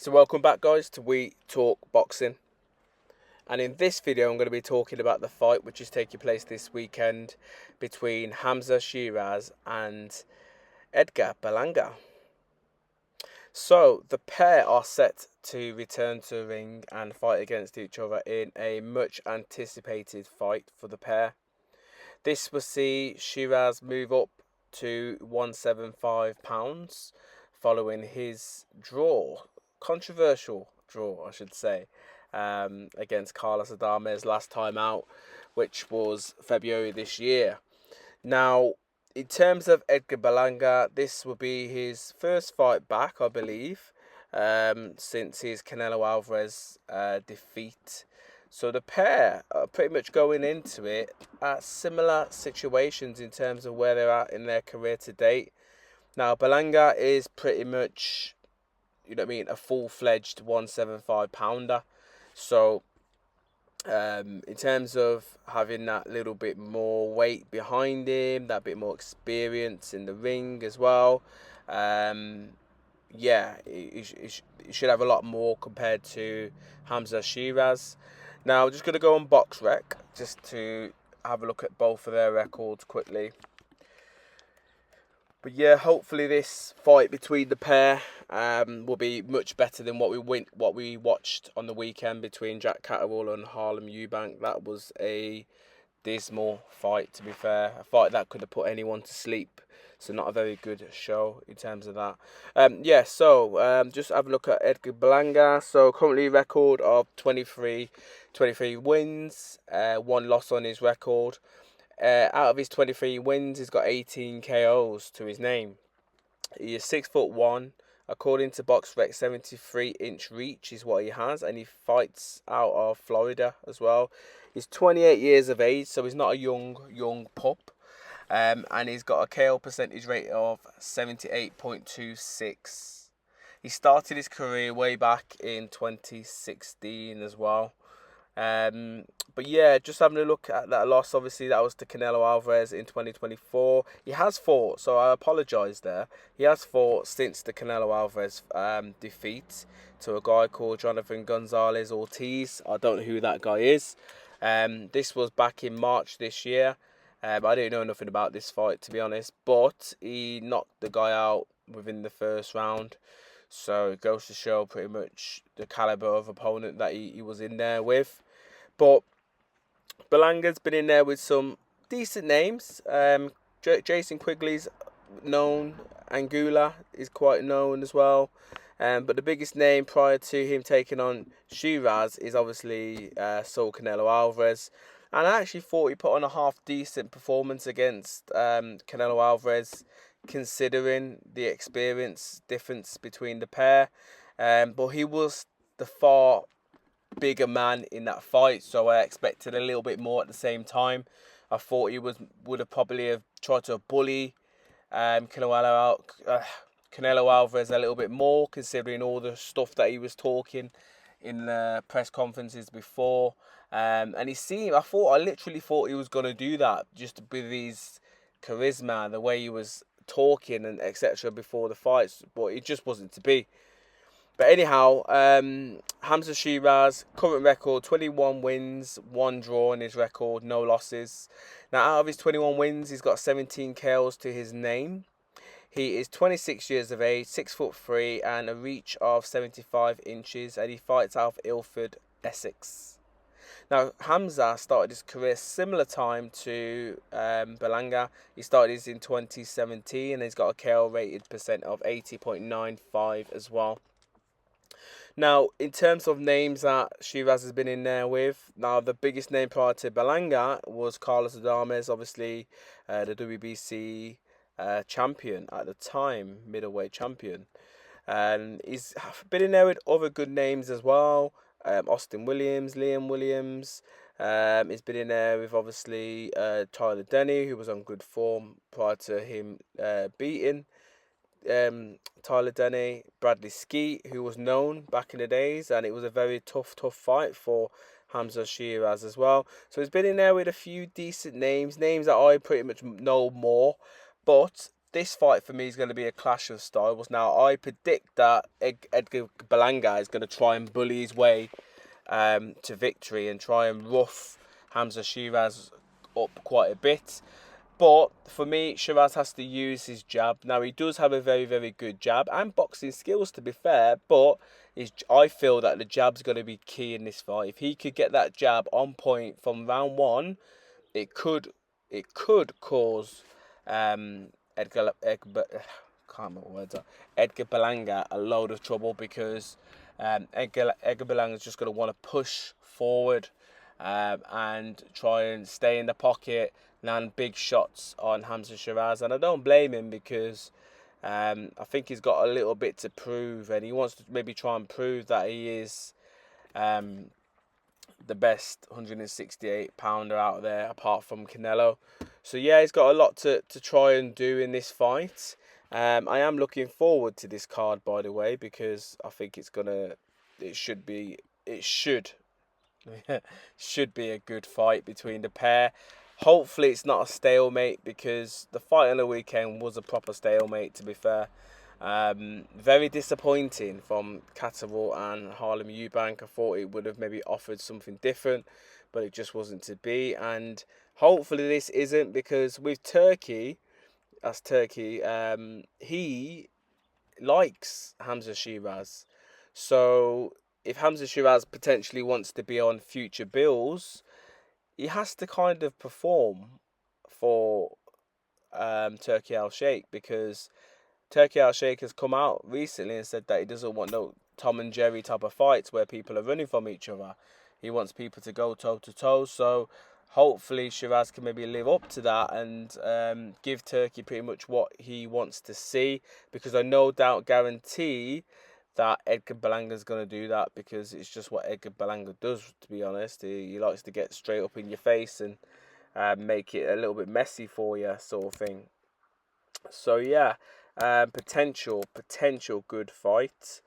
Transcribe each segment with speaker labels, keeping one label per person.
Speaker 1: So welcome back guys to We Talk Boxing, and in this video I'm going to be talking about the fight which is taking place this weekend between Hamzah Sheeraz and Edgar Berlanga. So the pair are set to return to the ring and fight against each other in a much anticipated fight for the pair. This will see Sheeraz move up to 175 pounds following his controversial draw, I should say, against Carlos Adames last time out, which was February this year. Now, in terms of Edgar Berlanga, this will be his first fight back, I believe, since his Canelo Alvarez defeat. So the pair are pretty much going into it at similar situations in terms of where they're at in their career to date. Now, Berlanga is pretty much, a full-fledged 175 pounder. So in terms of having that little bit more weight behind him, that bit more experience in the ring as well, he should have a lot more compared to Hamzah Sheeraz. Now, I'm just going to go on BoxRec just to have a look at both of their records quickly. But yeah, hopefully this fight between the pair will be much better than what we watched on the weekend between Jack Catterall and Harlem Eubank. That was a dismal fight, to be fair. A fight that could have put anyone to sleep. So not a very good show in terms of that. Just have a look at Edgar Berlanga. So currently record of 23 wins, one loss on his record. Out of his 23 wins, he's got 18 KOs to his name. He is 6'1". According to BoxRec, 73-inch reach is what he has, and he fights out of Florida as well. He's 28 years of age, so he's not a young pup. And he's got a KO percentage rate of 78.26. He started his career way back in 2016 as well. But yeah, just having a look at that loss, obviously that was to Canelo Alvarez in 2024. He has fought, so I apologise there. He has fought since the Canelo Alvarez defeat to a guy called Jonathan Gonzalez Ortiz. I don't know who that guy is. This was back in March this year. I didn't know nothing about this fight, to be honest, but he knocked the guy out within the first round. So it goes to show pretty much the caliber of opponent that he was in there with. But Berlanga's been in there with some decent names. Jason Quigley's known. Anguilla is quite known as well. But the biggest name prior to him taking on Sheeraz is obviously Saul Canelo Alvarez. And I actually thought he put on a half-decent performance against Canelo Alvarez, considering the experience difference between the pair. But he was the far bigger man in that fight, so I expected a little bit more at the same time. I thought he would have probably tried to bully Canelo Alvarez a little bit more, considering all the stuff that he was talking in the press conferences before. And I literally thought he was going to do that, just with his charisma, the way he was talking and etc. before the fights, but it just wasn't to be. But anyhow, Hamzah Sheeraz, current record, 21 wins, 1 draw in his record, no losses. Now, out of his 21 wins, he's got 17 KOs to his name. He is 26 years of age, 6'3", and a reach of 75 inches, and he fights out of Ilford, Essex. Now, Hamzah started his career similar time to Berlanga. He started his in 2017, and he's got a KO rated percent of 80.95 as well. Now, in terms of names that Sheeraz has been in there with, now the biggest name prior to Berlanga was Carlos Adames, obviously the WBC champion at the time, middleweight champion. And he's been in there with other good names as well. Austin Williams, Liam Williams. He's been in there with obviously Tyler Denny, who was on good form prior to him beating Tyler Denny, Bradley Skeet, who was known back in the days, and it was a very tough fight for Hamzah Sheeraz as well. So he's been in there with a few decent names that I pretty much know more. But this fight for me is going to be a clash of styles. Now, I predict that Edgar Berlanga is going to try and bully his way to victory and try and rough Hamzah Sheeraz up quite a bit. But for me, Shiraz has to use his jab. Now, he does have a very, very good jab and boxing skills, to be fair. But I feel that the jab's going to be key in this fight. If he could get that jab on point from round one, it could cause can't remember what words are. Edgar Berlanga a load of trouble, because Edgar Berlanga is just going to want to push forward and try and stay in the pocket, land big shots on Hamzah Sheeraz, and I don't blame him, because I think he's got a little bit to prove, and he wants to maybe try and prove that he is the best 168 pounder out there apart from Canelo. So yeah, he's got a lot to try and do in this fight. I am looking forward to this card, by the way, because I think it should be a good fight between the pair. Hopefully it's not a stalemate, because the fight on the weekend was a proper stalemate, to be fair. Very disappointing from Catterall and Harlem Eubank. I thought it would have maybe offered something different, but it just wasn't to be. And hopefully this isn't, because with Turkey, he likes Hamzah Sheeraz. So if Hamzah Sheeraz potentially wants to be on future bills, he has to kind of perform for Turkey Al Sheikh, because Turkey Al Sheikh has come out recently and said that he doesn't want no Tom and Jerry type of fights where people are running from each other. He wants people to go toe to toe. So hopefully Shiraz can maybe live up to that and give Turkey pretty much what he wants to see, because I no doubt guarantee that Edgar Berlanga is going to do that, because it's just what Edgar Berlanga does, to be honest. He likes to get straight up in your face and make it a little bit messy for you, sort of thing. So yeah, potential good fight.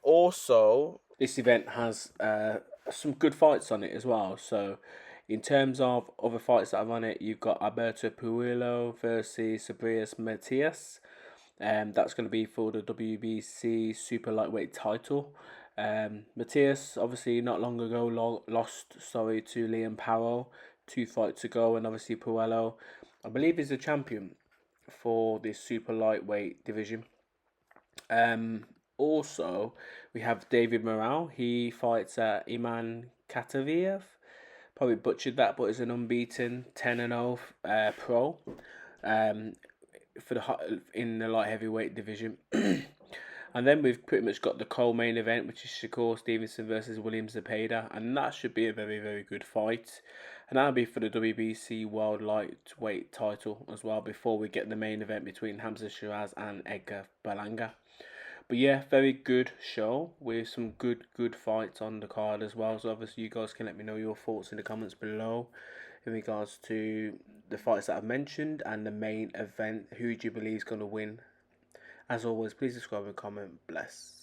Speaker 1: Also, this event has some good fights on it as well. So in terms of other fights that are on it, you've got Alberto Puello versus Sabrias Matias. That's going to be for the WBC super lightweight title. Matias obviously not long ago lost to Liam Powell, 2 fights ago, and obviously Puello, I believe, is the champion for this super lightweight division. Also, we have David Morale. He fights Iman Kataviev. Probably butchered that, but is an unbeaten 10-0 pro. In the light heavyweight division. And then we've pretty much got the co-main event, which is Shakur Stevenson versus William Zepeda, and that should be a very, very good fight. And that'll be for the WBC World Lightweight title as well, before we get the main event between Hamzah Sheeraz and Edgar Berlanga. But yeah, very good show with some good fights on the card as well. So obviously you guys can let me know your thoughts in the comments below in regards to the fights that I've mentioned and the main event. Who do you believe is going to win? As always, please subscribe and comment. Bless.